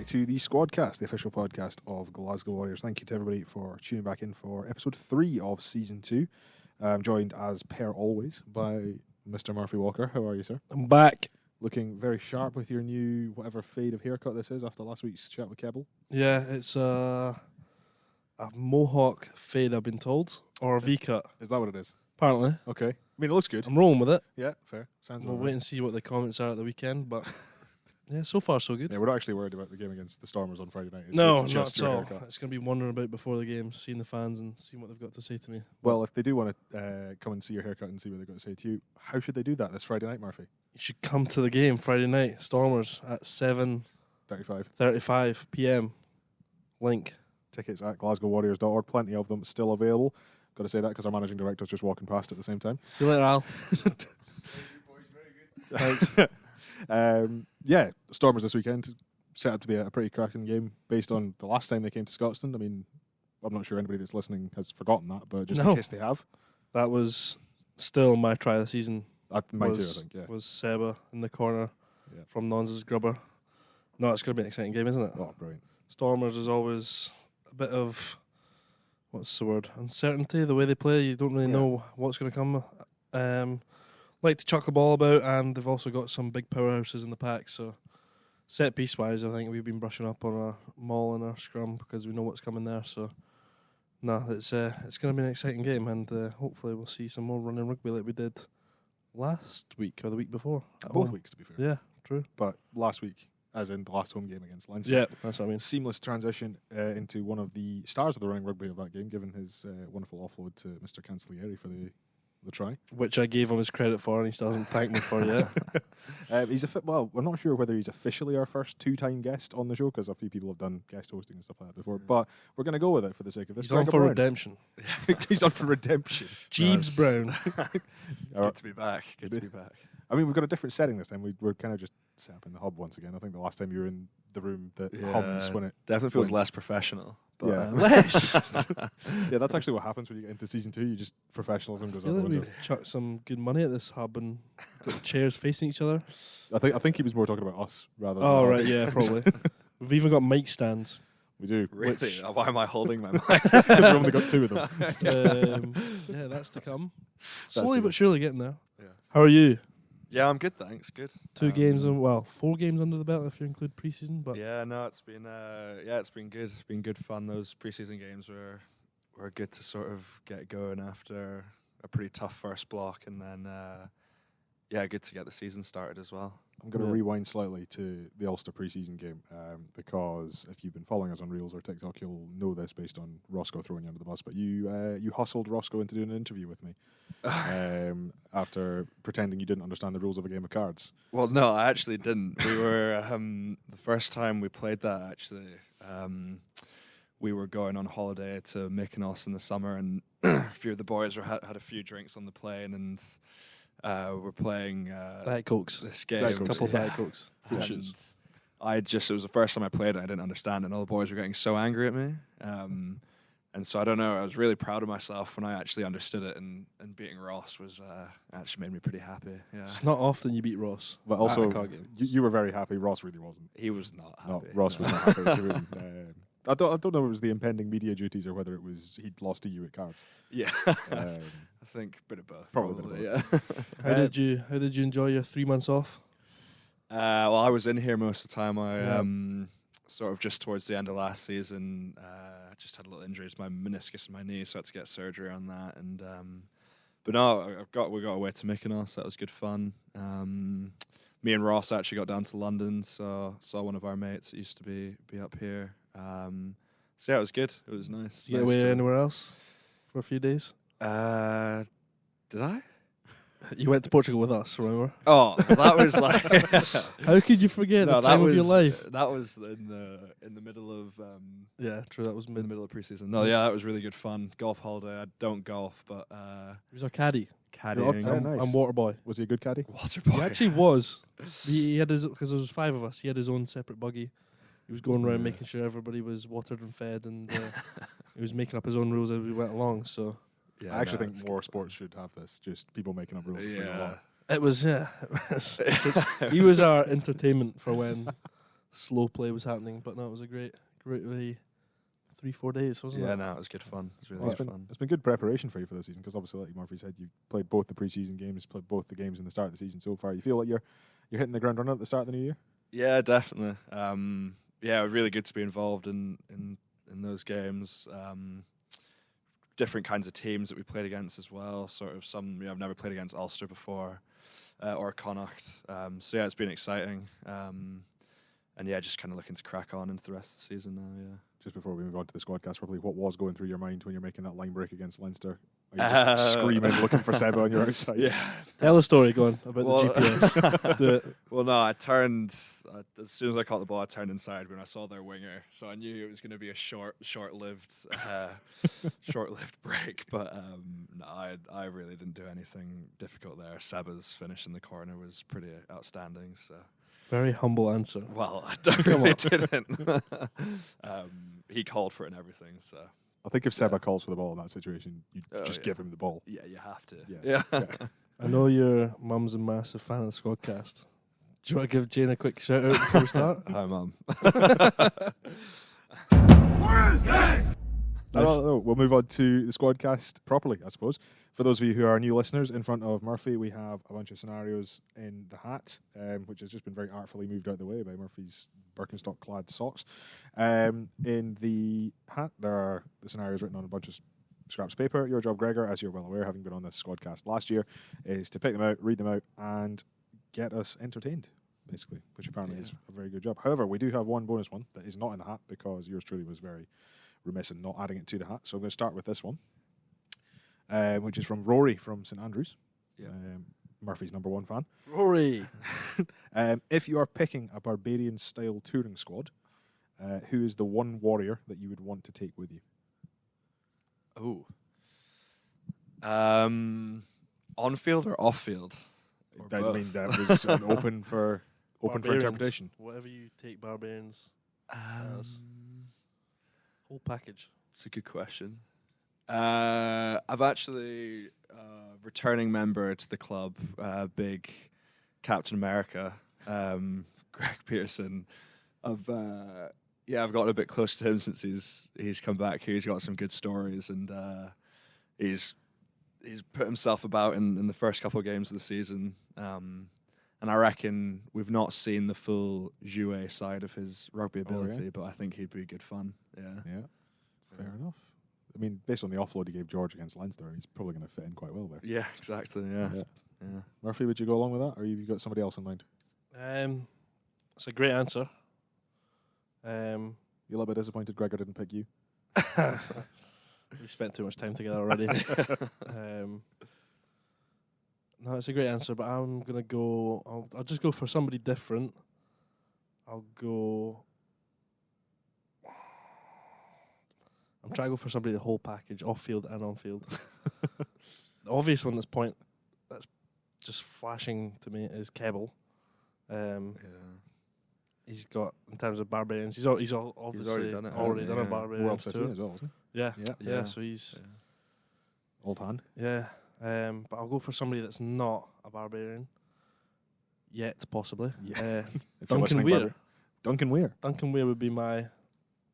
back to the Squadcast, the official podcast of Glasgow Warriors. Thank you to everybody for tuning back in for episode 3 of season 2. I'm joined as per always by Mr. Murphy Walker. How are you, sir? I'm back. Looking very sharp with your new whatever fade of haircut this is after last week's chat with Keble. Yeah, it's a mohawk fade, I've been told, or a V-cut. Is that what it is? Apparently. Okay. I mean, it looks good. I'm rolling with it. Yeah, fair. Sounds We'll all wait right. and see what the comments are at the weekend, but yeah, so far so good. Yeah, we're not actually worried about the game against the Stormers on Friday night. No, it's not just at your all. haircut. It's going to be wandering about before the game, seeing the fans and seeing what they've got to say to me. Well, if they do want to come and see your haircut and see what they've got to say to you, how should they do that this Friday night, Murphy? You should come to the game Friday night, Stormers, at 7:35 p.m. Link. Tickets at glasgowwarriors.org. Plenty of them still available. Got to say that because our managing director's just walking past at the same time. See you later, Al. Thanks. Yeah, Stormers this weekend set up to be a pretty cracking game based on the last time they came to Scotland. I mean, I'm not sure anybody that's listening has forgotten that, but just in case they have. That was still my try of the season. Mine too, I think, yeah. Was Seba in the corner from Nons's grubber. No, it's going to be an exciting game, isn't it? Oh, brilliant. Stormers is always a bit of, what's the word, uncertainty, the way they play. You don't really know what's going to come. Like to chuck the ball about, and they've also got some big powerhouses in the pack. So set piece wise, I think we've been brushing up on our maul and our scrum because we know what's coming there. So no, it's going to be an exciting game, and hopefully we'll see some more running rugby like we did last week or the week before. Both weeks, to be fair. Yeah, true. But last week, as in the last home game against Leinster. Yeah, that's what I mean. Seamless transition into one of the stars of the running rugby of that game, given his wonderful offload to Mr. Cancellieri for the try. Which I gave him his credit for, and he still hasn't thanked me for yet. He's well, we're not sure whether he's officially our first two-time guest on the show, because a few people have done guest hosting and stuff like that before, but we're going to go with it for the sake of this. He's on for redemption. He's on for redemption. Jeeves Brown. It's good to be back. Good to be back. I mean, we've got a different setting this time. We're kind of just set up in the hub once again. I think the last time you were in the room that hums when it definitely feels wins. less professional. But Yeah. Less. Yeah, that's actually what happens when you get into season 2. You just professionalism I goes feel out the like window. we've chucked some good money at this hub and got chairs facing each other. I think he was more talking about us rather than. Oh, right, yeah, probably. We've even got mic stands. We do. really, Which- why am I holding my mic? Because we've only got 2 of them. Yeah, that's to come. Slowly the- but surely getting there. Yeah. How are you? Yeah, I'm good, thanks. Good. 4 games under the belt if you include preseason. But Yeah, no, it's been it's been good. It's been good fun. Those preseason games were good to sort of get going after a pretty tough first block, and then good to get the season started as well. I'm going to rewind slightly to the Ulster preseason game because if you've been following us on Reels or TikTok, you'll know this based on Roscoe throwing you under the bus. But you hustled Roscoe into doing an interview with me after pretending you didn't understand the rules of a game of cards. Well, no, I actually didn't. We were the first time we played that. Actually, we were going on holiday to Mykonos in the summer, and a few of the boys had a few drinks on the plane, and we're playing Diet Cokes. this game. A couple of Diet Cokes. And it was the first time I played it. I didn't understand it, and all the boys were getting so angry at me. And so I don't know. I was really proud of myself when I actually understood it, and beating Ross was actually made me pretty happy. Yeah, It's not often you beat Ross. But also, at a card game. you were very happy. Ross really wasn't. he was not happy. No, Ross was not happy to win. I don't know if it was the impending media duties or whether it was he'd lost to you at cards. Yeah, Um, I think a bit of both. Probably a bit Yeah. How did you enjoy your 3 months off? Well, I was in here most of the time. I sort of just towards the end of last season, I just had a little injury to my meniscus in my knee, so I had to get surgery on that. And but no, we got away to Mykonos. That was good fun. Me and Ross actually got down to London, so saw one of our mates that used to be up here. So yeah, it was good. It was nice. Did you get away anywhere else for a few days? Did I? You went to Portugal with us, remember? Oh, that was like. How could you forget the time of your life? That was in the middle of. Yeah, true. That was In the middle of preseason. No, yeah, that was really good fun. Golf holiday. I don't golf, but He was our caddy. Very caddying. nice. And water boy. was he a good caddy? Water He boy. actually was. He had his, because there was 5 of us. He had his own separate buggy. He was going around making sure everybody was watered and fed, and he was making up his own rules as we went along. So Yeah, I actually no, think more sports should have this. Just people making up rules as they go along. Yeah. it was he was our entertainment for when slow play was happening. But no, it was a great 3-4 days, wasn't it? Yeah, no, it was good fun. It was really Well, good fun. it's been good preparation for you for the season because obviously, like Murphy said, you played both the pre-season games, played both the games in the start of the season so far. You feel like you're hitting the ground running at the start of the new year? Yeah, definitely. Yeah, it was really good to be involved in those games. Different kinds of teams that we played against as well. Sort of some I've never played against Ulster before, or Connacht. So yeah, it's been exciting. And yeah, just kind of looking to crack on into the rest of the season now. Yeah. Just before we move on to the Squadcast, probably what was going through your mind when you're making that line break against Leinster? Are you just screaming, looking for Seba on your outside? Yeah. Tell a story, go on, about the GPS. Do it. Well, no, I turned as soon as I caught the ball. I turned inside when I saw their winger, so I knew it was going to be a short-lived break. But no, I really didn't do anything difficult there. Seba's finish in the corner was pretty outstanding. So Very humble answer. well, I really didn't. He called for it and everything. So I think if Seba calls for the ball in that situation, you just give him the ball. yeah, you have to. Yeah. I know your mum's a massive fan of the Squadcast. Do you want to give Jane a quick shout out before we start? Hi, Mum. No, we'll move on to the Squadcast properly, I suppose. For those of you who are new listeners, in front of Murphy, we have a bunch of scenarios in the hat, which has just been very artfully moved out of the way by Murphy's Birkenstock-clad socks. In the hat, there are the scenarios written on a bunch of scraps of paper. Your job, Gregor, as you're well aware, having been on this Squadcast last year, is to pick them out, read them out, and get us entertained, basically, which apparently is a very good job. However, we do have one bonus one that is not in the hat because yours truly was very remiss in not adding it to the hat. So I'm going to start with this one, which is from Rory from St Andrews. Yeah. Murphy's number one fan. Rory. If you are picking a barbarian-style touring squad, who is the one warrior that you would want to take with you? Oh. On field or off field? Or I both? mean, that was open for interpretation. Whatever you take, barbarians. Whole package. It's a good question. I've actually returning member to the club, big Captain America, Greg Pearson. I've gotten a bit close to him since he's come back here. He's got some good stories, and he's put himself about in the first couple of games of the season. And I reckon we've not seen the full jouet side of his rugby ability, but I think he'd be good fun. Yeah. Fair enough. I mean, based on the offload he gave George against Leinster, he's probably going to fit in quite well there. Yeah, exactly. Yeah. Murphy, would you go along with that, or have you got somebody else in mind? It's a great answer. You're a little bit disappointed Gregor didn't pick you? We spent too much time together already. No, it's a great answer, but I'm going to go... I'll just go for somebody different. I'll go... I'm trying to go for somebody the whole package, off-field and on-field. The obvious one that's just flashing to me is Keble. He's got, in terms of barbarians, he's obviously already done a barbarians World 15 tour. as well, wasn't Yeah, so he's... Old hand. Yeah, but I'll go for somebody that's not a barbarian yet, possibly. Yeah. Duncan Weir. Duncan Weir. Duncan Weir would be my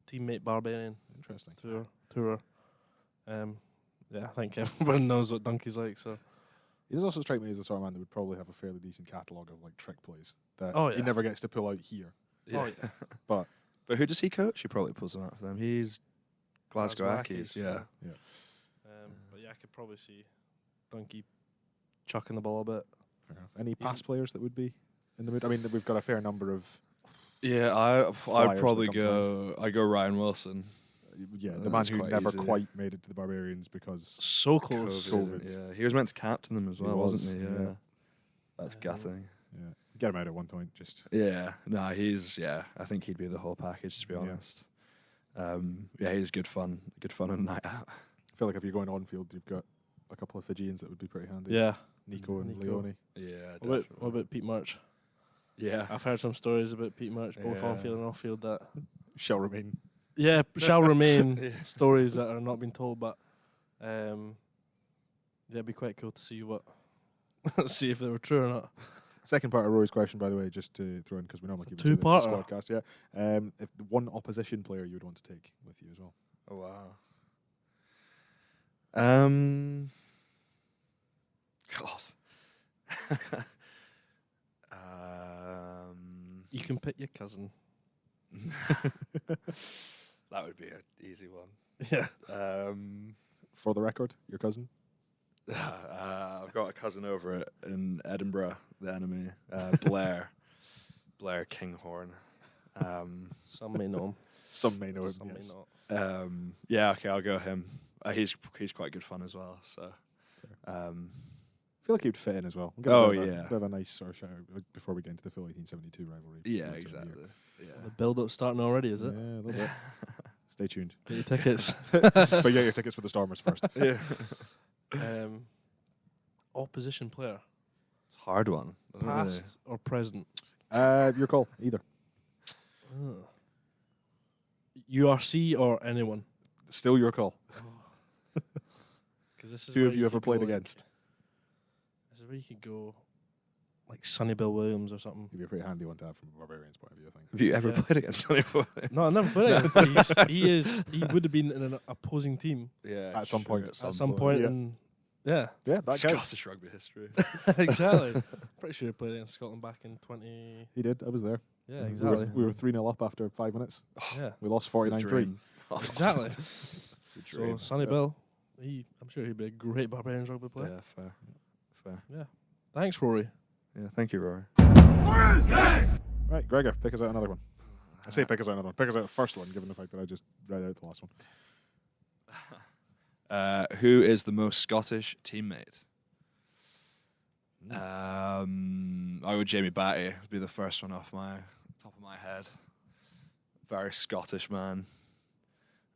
teammate barbarian. Interesting. Tourer. I think everyone knows what Dunky's like. So He does also strike me as the sort of man that would probably have a fairly decent catalogue of like trick plays that he never gets to pull out here. Yeah. Oh, yeah. But who does he coach? He probably pulls them out for them. He's Glasgow Ackies. Yeah. But yeah, I could probably see Dunky chucking the ball a bit. Fair enough. Any past players that would be in the mood? I mean, we've got a fair number of. Yeah, I'd probably go. I go Ryan Wilson. Yeah, the man who never quite made it to the Barbarians because so close. COVID. Yeah, he was meant to captain them as well, wasn't he? Yeah. That's gutting. Yeah, get him out at one point. Just I think he'd be the whole package. To be honest, he's good fun on a night out. I feel like if you're going on field, you've got a couple of Fijians that would be pretty handy. Yeah, Nico and Leone. Yeah, what about Pete March? Yeah, I've heard some stories about Pete March, both on field and off field, that shall remain. Yeah, shall remain stories that are not being told, but it'd be quite cool to see see if they were true or not. Second part of Rory's question, by the way, just to throw in, because we normally keep it to the two-parter. Squadcast. Yeah. If the one opposition player you would want to take with you as well. Oh wow. God. You can pick your cousin. That would be an easy one. Yeah. For the record, your cousin. I've got a cousin over in Edinburgh, the enemy, Blair Kinghorn. Some may know him. Some may know him. Some Yes. may not. Yeah, okay, I'll go him. He's quite good fun as well. So, I feel like he'd fit in as well. We'll give yeah. a bit of a nice sort of shout out before we get into the full 1872 rivalry. yeah, later in the exactly. year. Yeah. The build-up starting already, is Yeah, it? a little bit. Stay tuned. Get your tickets. But get your tickets for the Stormers first. Yeah. Opposition player, It's a hard one. I don't really- past or present? Your call, either. URC or anyone? Still your call. Because this is Who where have you ever could played go, like- against? This is where you could go, like Sonny Bill Williams or something. He'd be a pretty handy one to have from a Barbarians point of view, I think. Have you ever Yeah. played against anyone? No, I never played it. But he would have been in an opposing team Yeah, At some point. at some point, yeah. and yeah, Yeah, that counts. Scottish rugby history. exactly. Pretty sure he played against Scotland back in 20. He did. I was there. Yeah, exactly. We were 3-0 up after 5 minutes. Yeah, We lost 49-3. Dreams. exactly. Good So dream. Sonny Bill, I'm sure he'd be a great Barbarians rugby player. Yeah, fair. Thanks, Rory. Yeah, thank you, Rory. Right, Gregor, pick us out another one. I say pick us out another one. Pick us out the first one, given the fact that I just read out the last one. Who is the most Scottish teammate? I would Jamie Batty would be the first one off my top of my head. Very Scottish man.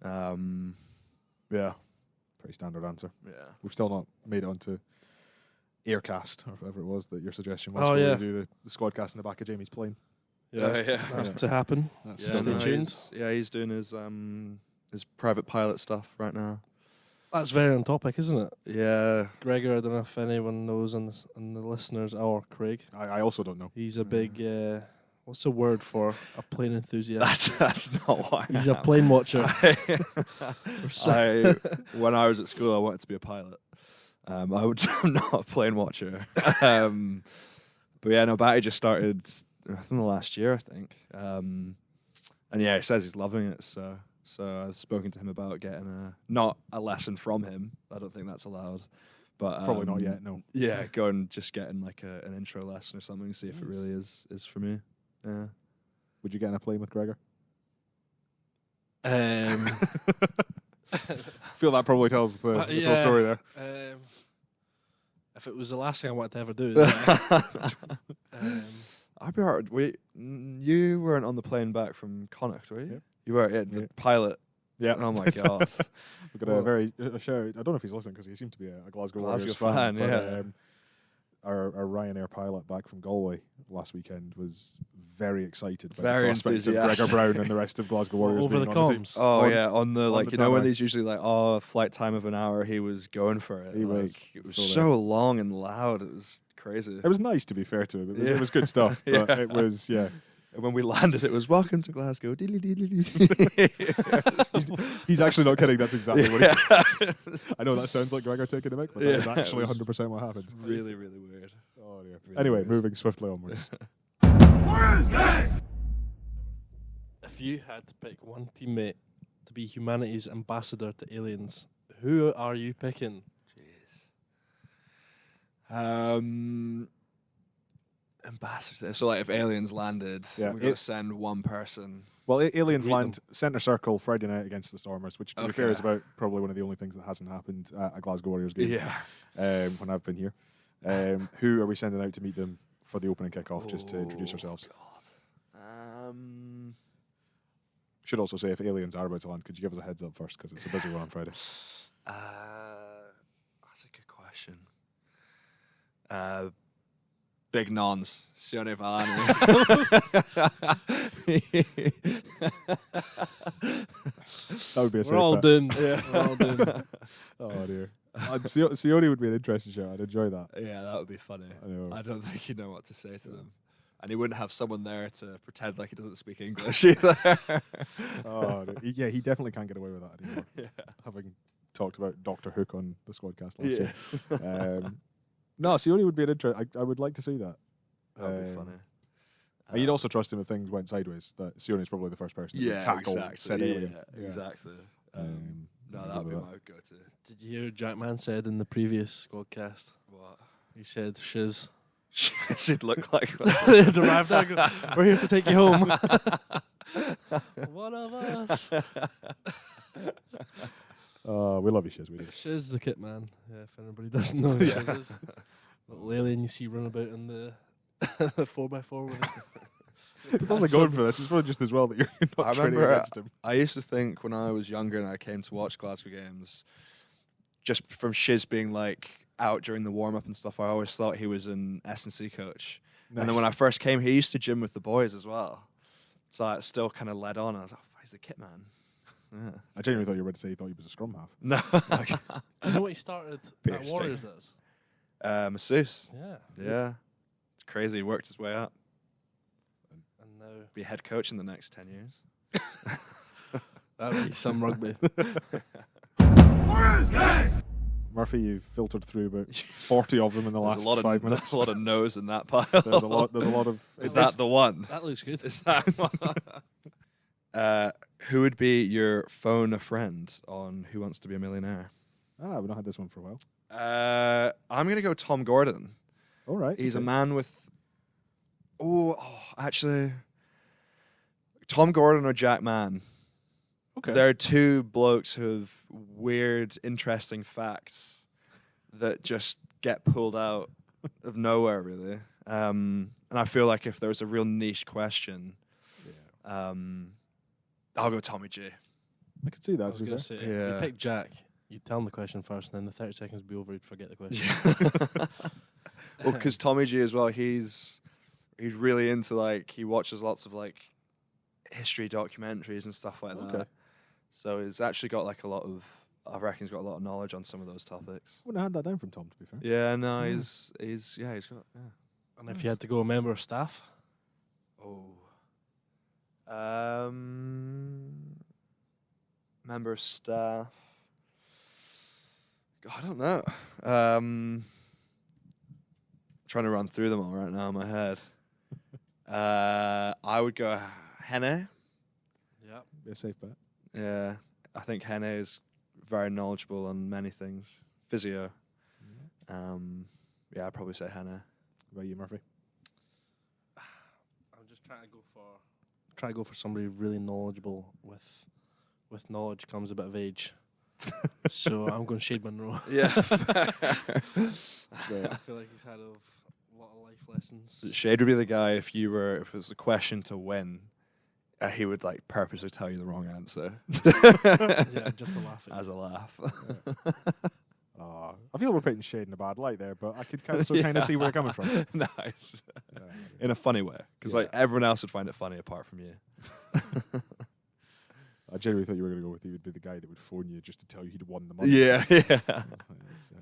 Yeah. Pretty standard answer. Yeah. We've still not made it onto Aircast, or whatever it was that your suggestion was. Oh, where yeah. we do the Squadcast in the back of Jamie's plane. Yeah. That's to happen. That's Yeah, Stay no, tuned. he's doing his private pilot stuff right now. That's very on topic, isn't it? Yeah. Gregor, I don't know if anyone knows and the listeners, or Craig. I also don't know. He's a big, what's the word for a plane enthusiast? That's not why. He's a plane watcher. When I was at school, I wanted to be a pilot. I'm not a plane watcher. But yeah, no, Batty just started within the last year, I think. And yeah, he says he's loving it. So I've spoken to him about getting not a lesson from him. I don't think that's allowed. But Probably not yet, no. Yeah, go and just getting like an intro lesson or something, see if it really is for me. Yeah. Would you get in a plane with Gregor? Um, I feel that probably tells the full story there. If it was the last thing I wanted to ever do, I'd be alright. You weren't on the plane back from Connacht, were you? Yeah. You were, the pilot. Yeah. Oh my god. We've got a shout. I don't know if he's listening because he seemed to be a Glasgow Warriors Glasgow fan, but, yeah. Our Ryanair pilot back from Galway last weekend was very excited by Very the prospect of enthusiastic. Gregor Brown and the rest of Glasgow Warriors over the being on the team. comms. Oh On- yeah, on the on like the you know when tarmac. there's usually like flight time of an hour, he was going for it. He Like, was it was full so long and loud. It was crazy. It was nice, to be fair to him. It Yeah. was good stuff, but Yeah. it was And when we landed, it was welcome to Glasgow. He's actually not kidding. That's exactly what he did. I know that sounds like Gregor taking a mic, but that is Yeah, actually it was 100% what happened. really, really weird. Oh dear. Really Anyway, weird. moving swiftly onwards. If you had to pick one teammate to be humanity's ambassador to aliens, who are you picking? Jeez. Ambassador. So like if aliens landed, Yeah, we're gonna send one person. Well, Aliens greet land centre circle Friday night against the Stormers, which, to be fair, Okay. is about probably one of the only things that hasn't happened at a Glasgow Warriors game when I've been here. Who are we sending out to meet them for the opening kick-off, just to introduce ourselves? Should also say, if aliens are about to land, could you give us a heads up first, because it's a busy one on Friday. That's a good question. Big Nons, Sione Valani. That would be a safe We're all bet. doomed. We're all doomed. Oh dear. Sione would be an interesting show. I'd enjoy that. Yeah, that would be funny. I know. I don't think he'd know what to say to them. And he wouldn't have someone there to pretend like he doesn't speak English either. Oh, no. He definitely can't get away with that anymore. Yeah. Having talked about Doctor Hook on the Squadcast last year. No, Sione would be an interest. I would like to see that. That would be funny. And you'd also trust him if things went sideways. That Sione's probably the first person to tackle said alien. Yeah, exactly. No, that would be my go-to. Did you hear what Jack Man said in the previous Squadcast? What? He said, shiz. Should look like They'd arrived there, we're here to take you home. One of us. We love you, Shiz. We do. Shiz the kit man. Yeah, if anybody doesn't know who Shiz is. Little alien you see run about in the 4x4 with You're probably going for this. It's probably just as well that you're not training against him. I used to think when I was younger and I came to watch Glasgow games, just from Shiz being like out during the warm-up and stuff, I always thought he was an S&C coach. Nice. And then when I first came, he used to gym with the boys as well. So it still kind of led on. I was like, he's the kit man. Yeah. I genuinely thought you were about to say you thought he was a scrum half. No. Do you know what he started at Warriors as? Masseuse. Yeah. Yeah. It's crazy. He worked his way up. And now be a head coach in the next 10 years. That would be some rugby. Murphy, you've filtered through about 40 of them in the last 5 minutes. There's a lot of no's in that pile. There's a lot of... Is that the one? That looks good. Is that one? Who would be your phone a friend on Who Wants to Be a Millionaire? We've not had this one for a while. I'm going to go Tom Gordon. All right. He's a man with... actually... Tom Gordon or Jack Mann. Okay. There are two blokes who have weird, interesting facts that just get pulled out of nowhere, really. And I feel like if there was a real niche question, I'll go Tommy G. I could see that. I was going to say, if you pick Jack, you tell him the question first, and then the 30 seconds will be over, you'd forget the question. Well, because Tommy G as well, he's really into, like, he watches lots of, like, history documentaries and stuff like that. So he's actually got like I reckon he's got a lot of knowledge on some of those topics. Wouldn't have had that down from Tom, to be fair. Yeah, no, he's got. And if you had to go a member of staff? Member of staff. I don't know. Trying to run through them all right now in my head. I would go Henne. Yeah. Be a safe bet. Yeah, I think Henne is very knowledgeable on many things. Physio. I'd probably say Henne. What about you, Murphy? I'm just trying to go for somebody really knowledgeable. With knowledge comes a bit of age. So I'm going Shade Monroe. Yeah. I feel like he's had a lot of life lessons. Shade would be the guy if it was a question to win. He would like purposely tell you the wrong answer. Yeah, just to laugh at as a laugh. I feel we're putting Shade in a bad light there, but I could kind of see where you're coming from. Nice. In a funny way, because like everyone else would find it funny apart from you. I genuinely thought you were going to go with he would be the guy that would phone you just to tell you he'd won the money. Yeah.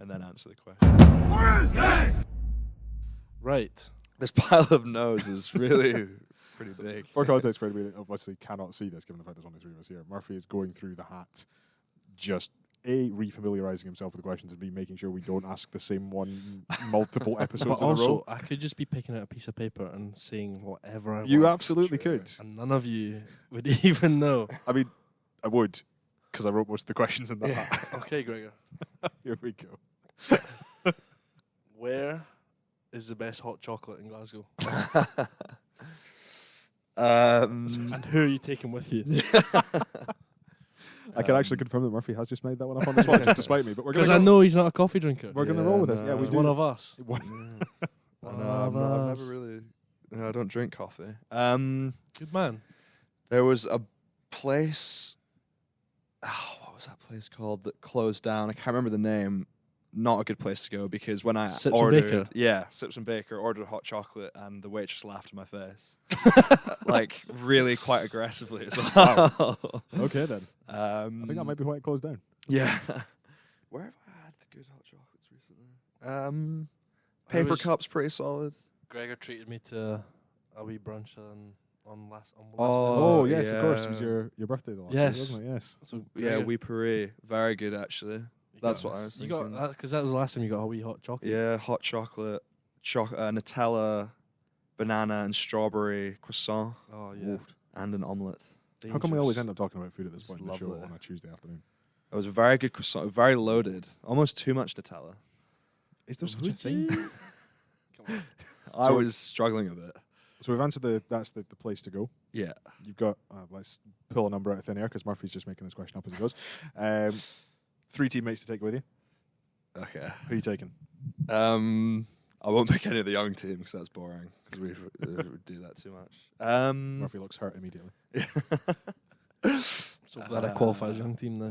And then answer the question. Right. This pile of no's is really pretty big. For context, for anybody that obviously cannot see this, given the fact there's only three of us here, Murphy is going through the hat, just A, refamiliarising himself with the questions, and B, making sure we don't ask the same one multiple episodes But in a row. also, I could just be picking out a piece of paper and saying whatever I want. You absolutely could. And none of you would even know. I mean, I would, because I wrote most of the questions in that hat. Okay, Gregor. Here we go. Where is the best hot chocolate in Glasgow? And who are you taking with you? I can actually confirm that Murphy has just made that one up on the spot, just despite me. But we're because I know he's not a coffee drinker. We're going to roll with this. Yeah, He's one of us. I've never really. No, I don't drink coffee. Good man. There was a place. What was that place called that closed down? I can't remember the name. Not a good place to go because when I Sips ordered, and Baker. Sips and Baker, ordered hot chocolate and the waitress laughed in my face, like really quite aggressively as well. Okay then. I I think that might be why it closed down. Yeah. Where have I had good hot chocolates recently? Paper Cup's pretty solid. Gregor treated me to a wee brunch on last Oh, Wednesday. yes, of course. It was your birthday the last week, wasn't it? Yes. So Yeah, Wee Puree. Very good, actually. That's what I was You thinking. got that because that was the last time you got a wee hot chocolate. Yeah, hot chocolate, Nutella, banana and strawberry croissant, Oh yeah. and an omelette. How come we always end up talking about food at this It's point in the show lovely. on a Tuesday afternoon? It was a very good croissant, very loaded, almost too much Nutella. Is there such a thing? Come on. I So- was struggling a bit. So we've answered that's the place to go. Yeah. You've got, let's pull a number out of thin air because Murphy's just making this question up as he goes. 3 teammates to take with you. Okay. Who are you taking? I won't pick any of the young team because that's boring. Because we would do that too much. Murphy looks hurt immediately. So glad I qualify as young team now.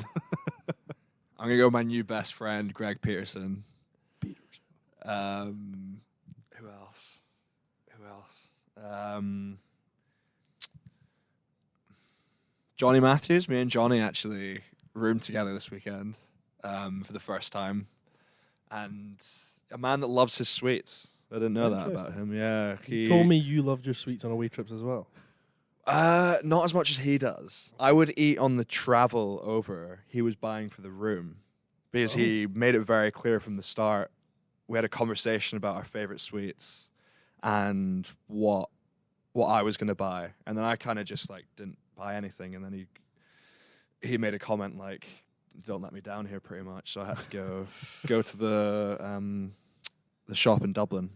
I'm gonna go with my new best friend, Greg Peterson. Who else? Johnny Matthews. Me and Johnny actually roomed together this weekend for the first time, and a man that loves his sweets. I didn't know that about him. Yeah, He told me you loved your sweets on away trips as well. Not as much as he does. I would eat on the travel over. He was buying for the room because he made it very clear from the start. We had a conversation about our favorite sweets and what I was going to buy, and then I kind of just like didn't buy anything, and then he made a comment like, "Don't let me down here," pretty much. So I had to go to the shop in Dublin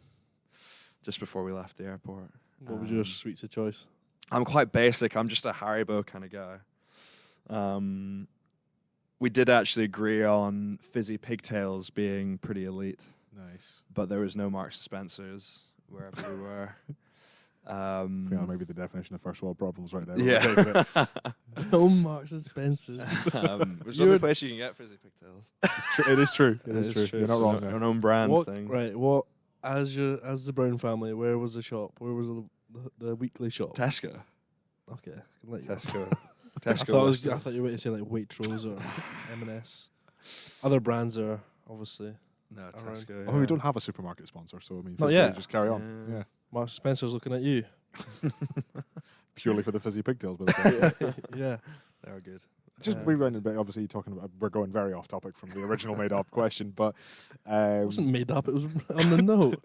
just before we left the airport. What was your sweets of choice? I'm quite basic. I'm just a Haribo kind of guy. We did actually agree on fizzy pigtails being pretty elite, Nice. but there was no Marks and Spencers wherever we were. I think that may be the definition of first world problems right there. Yeah. No Marks and Spencers. There's the only place you can get fizzy pigtails. It is true. It is true. You're not wrong there. An own brand thing. Right. What as the Brown family? Where was the shop? Where was the weekly shop? Tesco. Okay, I can let you. Tesco. I thought you were going to say like Waitrose or M&S. Other brands are obviously No, Around. Tesco. I mean, we don't have a supermarket sponsor, so I mean, Not feel free yet. to just carry on. Yeah. Yeah. Marks and Spencer's looking at you. Purely for the fizzy pigtails, but it's Yeah. They are good. just rewinding a bit. Obviously, talking about we're going very off topic from the original made up question, but It wasn't made up. It was on the note.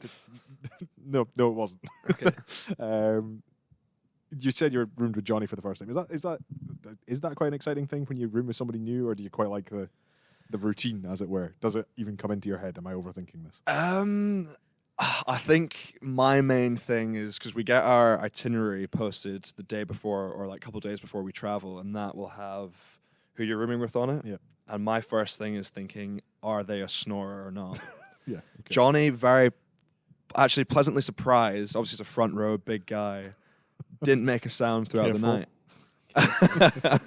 no, it wasn't. Okay. You said you roomed with Johnny for the first time. Is that quite an exciting thing when you room with somebody new, or do you quite like the routine, as it were? Does it even come into your head? Am I overthinking this? I think my main thing is because we get our itinerary posted the day before or like a couple of days before we travel, and that will have who you're rooming with on it. Yeah. And my first thing is thinking, are they a snorer or not? Yeah. Okay. Johnny, very actually pleasantly surprised. Obviously, he's a front row big guy. Didn't make a sound throughout the night.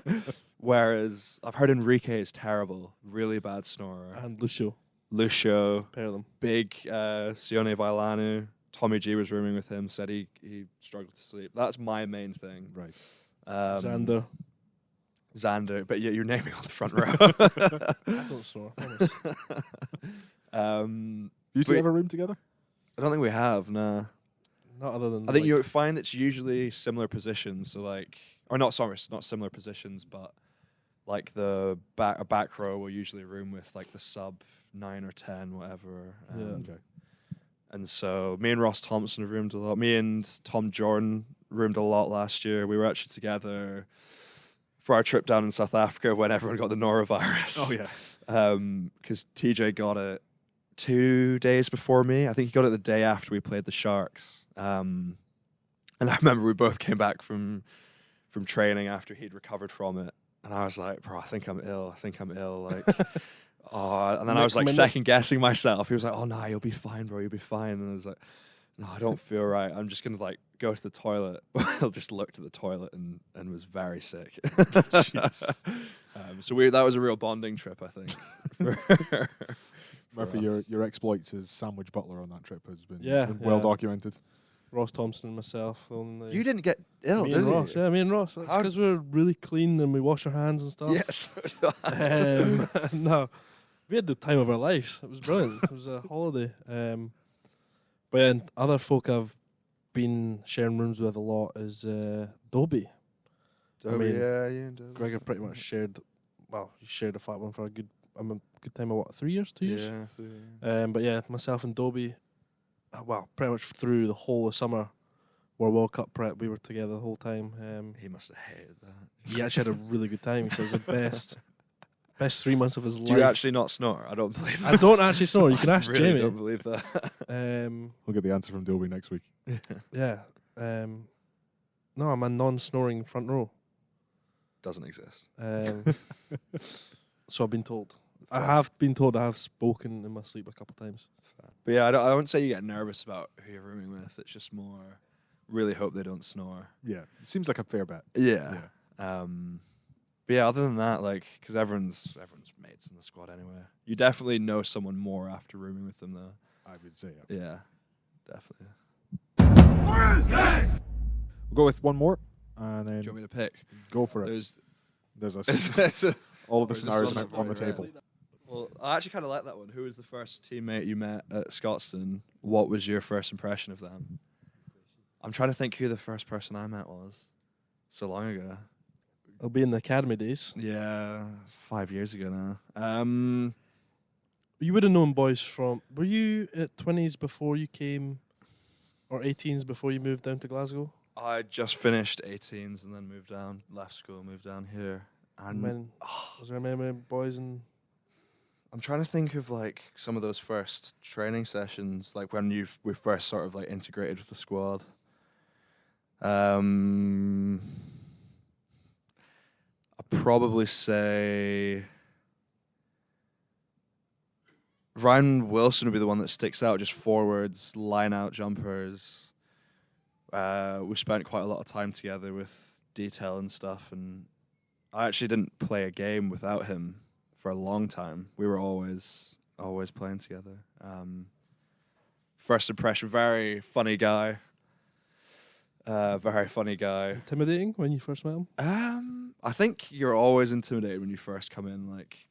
Whereas I've heard Enrique is terrible, really bad snorer. And Lucio, pair them. big Sione Vailanu. Tommy G was rooming with him, said he struggled to sleep. That's my main thing. Right. Xander, but yeah, you're naming on the front row. I don't snore. I promise. You two Wait. ever room together? I don't think we have, nah. Not other than. I think you find it's usually similar positions, so like, or not similar positions, but like a back row will usually room with like the sub 9 or 10, whatever. Yeah. Okay. And so me and Ross Thompson have roomed a lot. Me and Tom Jordan roomed a lot last year. We were actually together for our trip down in South Africa when everyone got the norovirus. Oh yeah. Because TJ got it 2 days before me. I think he got it the day after we played the Sharks. And I remember we both came back from training after he'd recovered from it. And I was like, bro, I think I'm ill. Like, and then I was like second guessing myself. He was like, oh, no, you'll be fine, bro. You'll be fine. And I was like, no, I don't feel right. I'm just going to like go to the toilet. I just looked at the toilet and was very sick. So that was a real bonding trip, I think. Murphy, your exploits as sandwich butler on that trip has been, Yeah, been well yeah. documented. Ross Thompson and myself. Only You didn't get ill, me did and you? Ross. Yeah, me and Ross. That's because we're really clean and we wash our hands and stuff. Yes. No, We had the time of our lives. It was brilliant. It was a holiday. But yeah, and other folk I've been sharing rooms with a lot is Dobie. Dobie, yeah, you and Dobie. Gregor pretty much shared. Well, he shared a flat one for a good time of what, 3 years, 2 years. Yeah, 3 years. But yeah, myself and Dobie, well, pretty much through the whole of summer, were World Cup prep. We were together the whole time. He must have hated that. He actually had a really good time. He says the best 3 months of his life. Do you actually not snore? I don't believe that. I don't actually snore. You can ask I really Jamie. don't believe that. We'll get the answer from Dobie next week. Yeah. No, I'm a non-snoring front row. Doesn't exist. So I've been told. I have been told I have spoken in my sleep a couple of times. But yeah, I wouldn't say you get nervous about who you're rooming with. It's just more, really hope they don't snore. Yeah, it seems like a fair bet. Yeah. But yeah, other than that, like, because everyone's mates in the squad anyway. You definitely know someone more after rooming with them, though. I would say. Yeah, definitely. We'll go with one more, and then Do you want me to pick? go for it. There's all of the There's scenarios one on the right. table. Well, I actually kind of like that one. Who was the first teammate you met at Scotstoun? What was your first impression of them? I'm trying to think who the first person I met was. So long ago. It'll be in the academy days. Yeah, 5 years ago now. You would have known boys from... Were you at 20s before you came... Or 18s before you moved down to Glasgow? I just finished 18s and then moved down, left school, moved down here. And When, was there many boys and... I'm trying to think of like some of those first training sessions, like when we first sort of like integrated with the squad. I'd probably say Ryan Wilson would be the one that sticks out. Just forwards, line out jumpers. We spent quite a lot of time together with detail and stuff, and I actually didn't play a game without him for a long time. We were always playing together. First impression, very funny guy. Very funny guy. Intimidating when you first met him? I think you're always intimidated when you first come in, like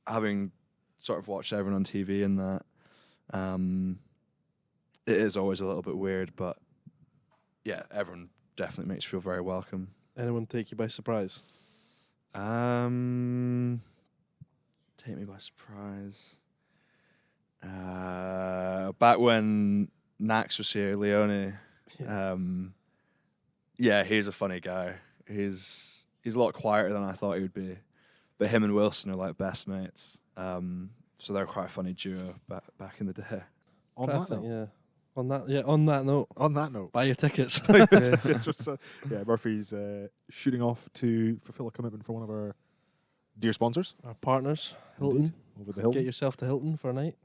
having sort of watched everyone on TV and that. It is always a little bit weird, but yeah, everyone definitely makes you feel very welcome. Anyone take you by surprise? Take me by surprise. Back when Nax was here, Leone. Yeah, he's a funny guy. He's a lot quieter than I thought he would be, but him and Wilson are like best mates. So they're quite a funny duo back in the day. On that note. Yeah. On that note. Buy your tickets. Yeah, Murphy's shooting off to fulfill a commitment for one of our dear sponsors. Our partners, Hilton. Indeed, over the Hilton. Get yourself to Hilton for a night.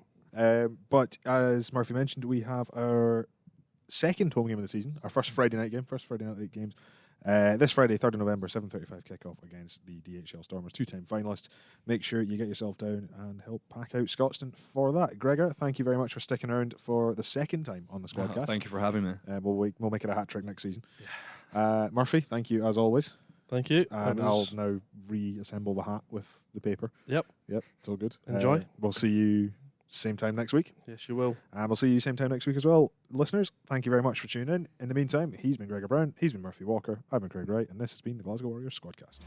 But as Murphy mentioned, we have our second home game of the season, our first Friday night games. This Friday, 3rd of November, 7:35 kickoff against the DHL Stormers, 2-time finalists. Make sure you get yourself down and help pack out Scotstoun for that. Gregor, thank you very much for sticking around for the second time on the Squadcast. Thank you for having me. We'll make it a hat trick next season. Yeah. Murphy, thank you as always. Thank you. And I'll now reassemble the hat with the paper. Yep, it's all good. Enjoy. We'll see you same time next week. Yes, you will. And we'll see you same time next week as well. Listeners, thank you very much for tuning in. In the meantime, he's been Gregor Brown, he's been Murphy Walker, I've been Craig Wright, and this has been the Glasgow Warriors Squadcast.